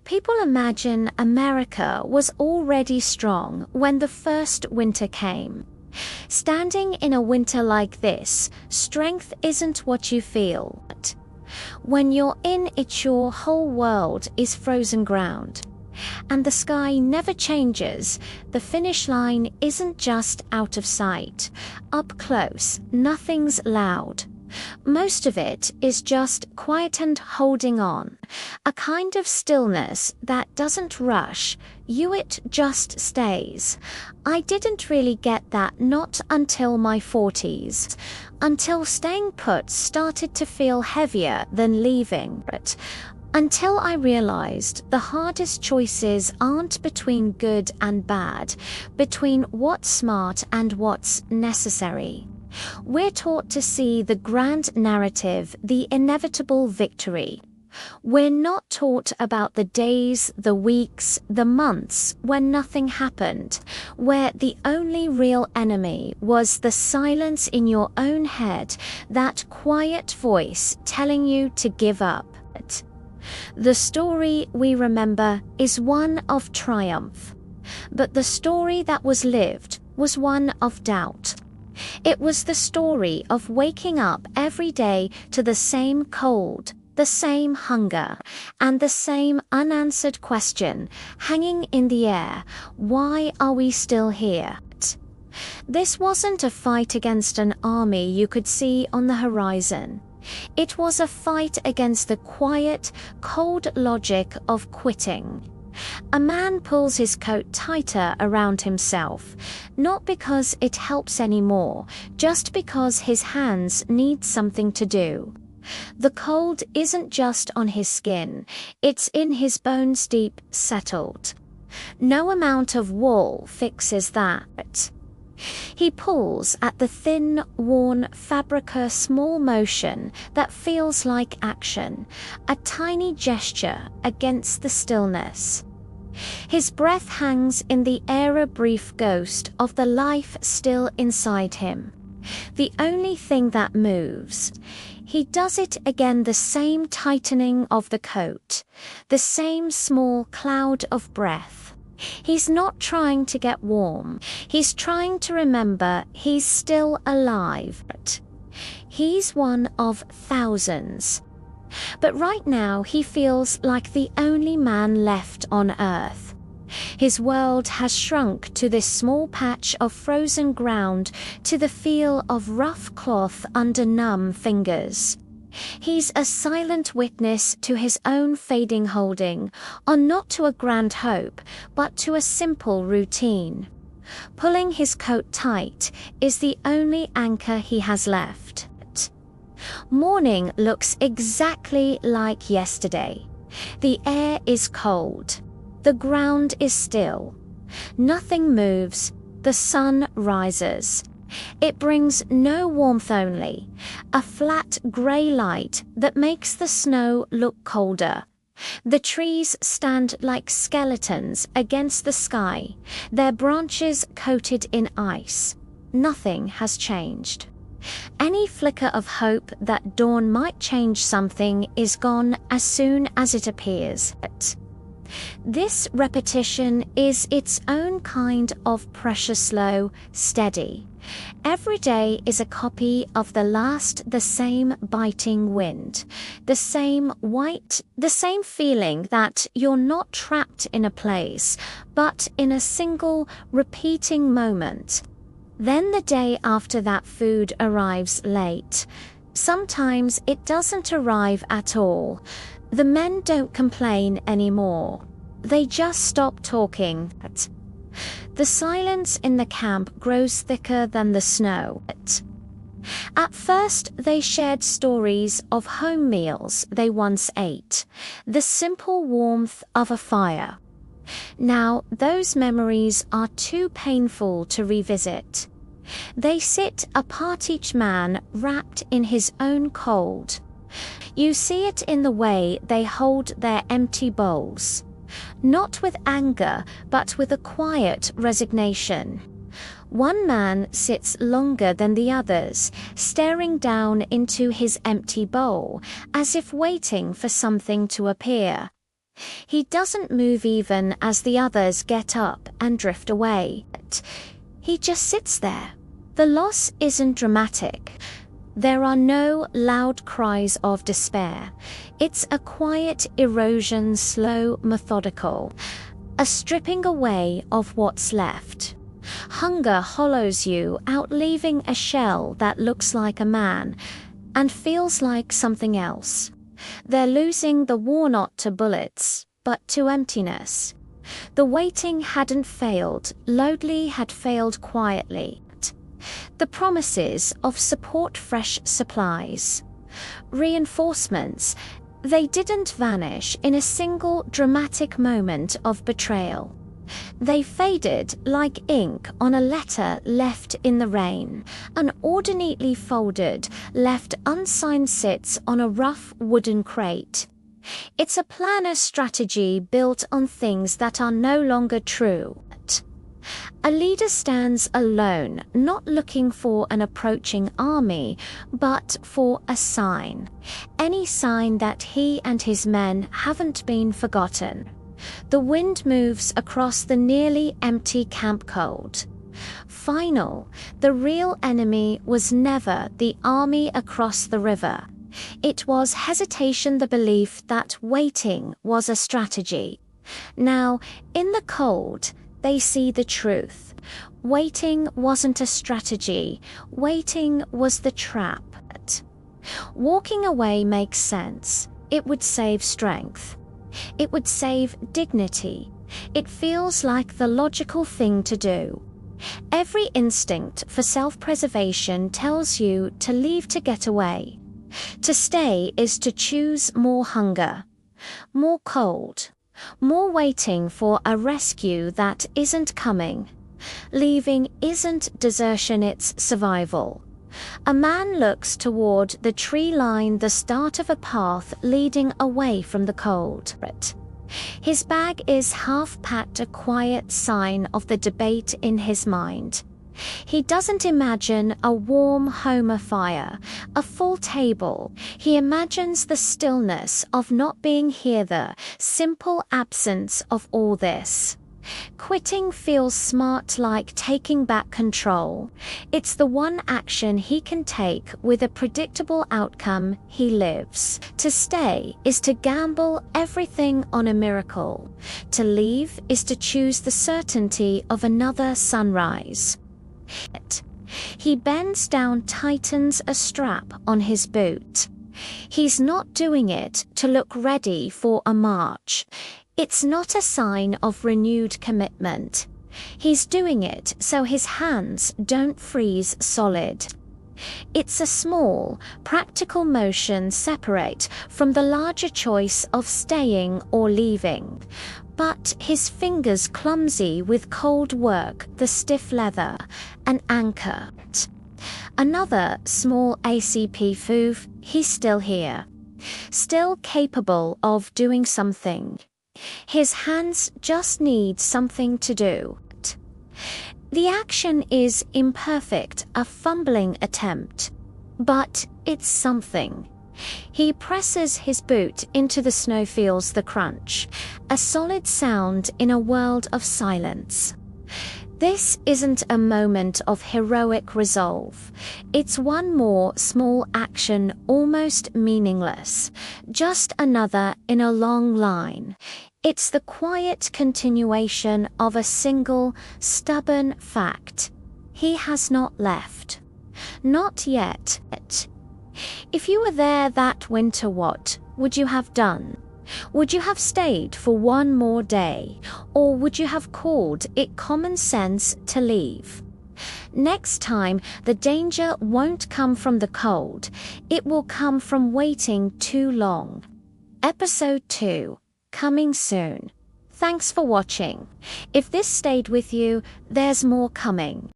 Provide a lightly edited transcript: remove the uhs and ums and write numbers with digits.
People imagine America was already strong when the first winter came. Standing in a winter like this, strength isn't what you feel. When you're in it, your whole world is frozen ground. And the sky never changes. The finish line isn't just out of sight. Up close, nothing's loud. Most of it is just quiet and holding on. A kind of stillness that doesn't rush you, it just stays. I didn't really get that not until my 40s. Until staying put started to feel heavier than leaving. But until I realized the hardest choices aren't between good and bad, between what's smart and what's necessary. We're taught to see the grand narrative, the inevitable victory. We're not taught about the days, the weeks, the months when nothing happened, where the only real enemy was the silence in your own head, that quiet voice telling you to give up. The story we remember is one of triumph, but the story that was lived was one of doubt. It was the story of waking up every day to the same cold, the same hunger, and the same unanswered question hanging in the air: why are we still here? This wasn't a fight against an army you could see on the horizon. It was a fight against the quiet, cold logic of quitting. A man pulls his coat tighter around himself, not because it helps anymore, just because his hands need something to do. The cold isn't just on his skin, it's in his bones, deep settled. No amount of wool fixes that. He pulls at the thin, worn fabric, a small motion that feels like action, a tiny gesture against the stillness. His breath hangs in the air, a brief ghost of the life still inside him. The only thing that moves. He does it again, the same tightening of the coat, the same small cloud of breath. He's not trying to get warm. He's trying to remember he's still alive. He's one of thousands. But right now he feels like the only man left on Earth. His world has shrunk to this small patch of frozen ground, to the feel of rough cloth under numb fingers. He's a silent witness to his own fading, holding on not to a grand hope, but to a simple routine. Pulling his coat tight is the only anchor he has left. Morning looks exactly like yesterday. The air is cold. The ground is still. Nothing moves. The sun rises. It brings no warmth, only a flat grey light that makes the snow look colder. The trees stand like skeletons against the sky, their branches coated in ice. Nothing has changed. Any flicker of hope that dawn might change something is gone as soon as it appears. This repetition is its own kind of precious, slow, steady. Every day is a copy of the last, the same biting wind, the same white, the same feeling that you're not trapped in a place, but in a single, repeating moment. Then the day after that, food arrives late. Sometimes it doesn't arrive at all. The men don't complain anymore. They just stop talking. The silence in the camp grows thicker than the snow. At first, they shared stories of home meals they once ate, the simple warmth of a fire. Now, those memories are too painful to revisit. They sit apart, each man wrapped in his own cold. You see it in the way they hold their empty bowls. Not with anger, but with a quiet resignation. One man sits longer than the others, staring down into his empty bowl, as if waiting for something to appear. He doesn't move even as the others get up and drift away. He just sits there. The loss isn't dramatic. There are no loud cries of despair. It's a quiet erosion, slow, methodical, a stripping away of what's left. Hunger hollows you out, leaving a shell that looks like a man and feels like something else. They're losing the war not to bullets, but to emptiness. The waiting hadn't failed. Lodley had failed quietly. The promises of support, fresh supplies, reinforcements, they didn't vanish in a single dramatic moment of betrayal. They faded like ink on a letter left in the rain. An order neatly folded, left unsigned, sits on a rough wooden crate. It's a planner's strategy built on things that are no longer true. A leader stands alone, not looking for an approaching army, but for a sign. Any sign that he and his men haven't been forgotten. The wind moves across the nearly empty camp cold. Final, the real enemy was never the army across the river. It was hesitation, the belief that waiting was a strategy. Now, in the cold, they see the truth. Waiting wasn't a strategy. Waiting was the trap. Walking away makes sense. It would save strength. It would save dignity. It feels like the logical thing to do. Every instinct for self-preservation tells you to leave, to get away. To stay is to choose more hunger, more cold, more waiting for a rescue that isn't coming. Leaving isn't desertion, it's survival. A man looks toward the tree line, the start of a path leading away from the cold. His bag is half packed, a quiet sign of the debate in his mind. He doesn't imagine a warm home, a fire, a full table. He imagines the stillness of not being here, the simple absence of all this. Quitting feels smart, like taking back control. It's the one action he can take with a predictable outcome. He lives. To stay is to gamble everything on a miracle. To leave is to choose the certainty of another sunrise. He bends down, tightens a strap on his boot. He's not doing it to look ready for a march. It's not a sign of renewed commitment. He's doing it so his hands don't freeze solid. It's a small, practical motion, separate from the larger choice of staying or leaving. But his fingers clumsy with cold work, the stiff leather, an anchor. Another small ACP foof, he's still here. Still capable of doing something. His hands just need something to do. The action is imperfect, a fumbling attempt, but it's something. He presses his boot into the snow, feels the crunch, a solid sound in a world of silence. This isn't a moment of heroic resolve. It's one more small action, almost meaningless, just another in a long line. It's the quiet continuation of a single, stubborn fact. He has not left. Not yet. If you were there that winter, what would you have done? Would you have stayed for one more day, or would you have called it common sense to leave? Next time, the danger won't come from the cold. It will come from waiting too long. Episode 2. Coming soon. Thanks for watching. If this stayed with you, there's more coming.